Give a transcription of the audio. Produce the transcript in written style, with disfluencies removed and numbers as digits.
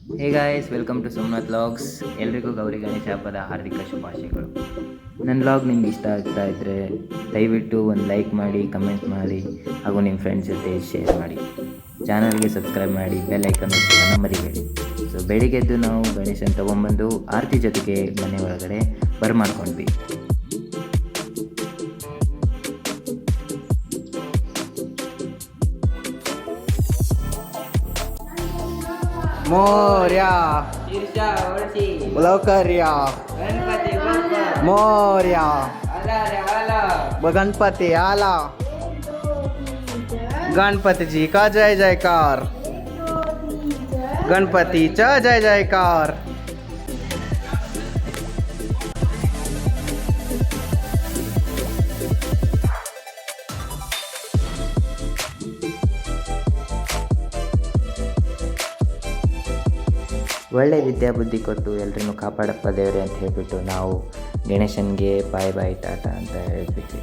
Hey guys, welcome to Somnath vlogs. ಎಲ್ರಿಗೂ ಗೌರಿ ಗಣೇಶ ಹಬ್ಬದ ಹಾರ್ದಿಕ ಶುಭಾಶಯಗಳು. ನನ್ನ ವ್ಲಾಗ್ ನಿಮ್ಗೆ ಇಷ್ಟ ಆಗ್ತಾ ಇದ್ದರೆ ದಯವಿಟ್ಟು ಒಂದು ಲೈಕ್ ಮಾಡಿ, ಕಮೆಂಟ್ ಮಾಡಿ ಹಾಗೂ ನಿಮ್ಮ ಫ್ರೆಂಡ್ಸ್ ಜೊತೆ ಶೇರ್ ಮಾಡಿ. ಚಾನಲ್ಗೆ ಸಬ್ಸ್ಕ್ರೈಬ್ ಮಾಡಿ, ಬೆಲ್ ಐಕನ್ ಒತ್ತೋದನ್ನು ಮರಿಬೇಡಿ. ಸೊ ಬೆಳಿಗ್ಗೆದ್ದು ನಾವು ಗಣೇಶನ ತೊಗೊಂಬಂದು ಆರತಿ ಜೊತೆಗೆ ಮನೆ ಒಳಗಡೆ ಬರ್ಮಾಡ್ಕೊಂಡ್ವಿ. मोर्या लवकर्या मोर्या गणपती आला. गणपतीजी का जय जयकार, गणपतीचा जय जयकार. ಒಳ್ಳೆ ವಿದ್ಯಾಬುದ್ಧಿ ಕೊಟ್ಟು ಎಲ್ಲರನ್ನೂ ಕಾಪಾಡಪ್ಪ ದೇವರೇ ಅಂತ ಹೇಳಿಬಿಟ್ಟು ನಾವು ಗಣೇಶನಿಗೆ ಬಾಯ್ ಬಾಯ್ ಟಾಟಾ ಅಂತ ಹೇಳ್ಬಿಟ್ವಿ.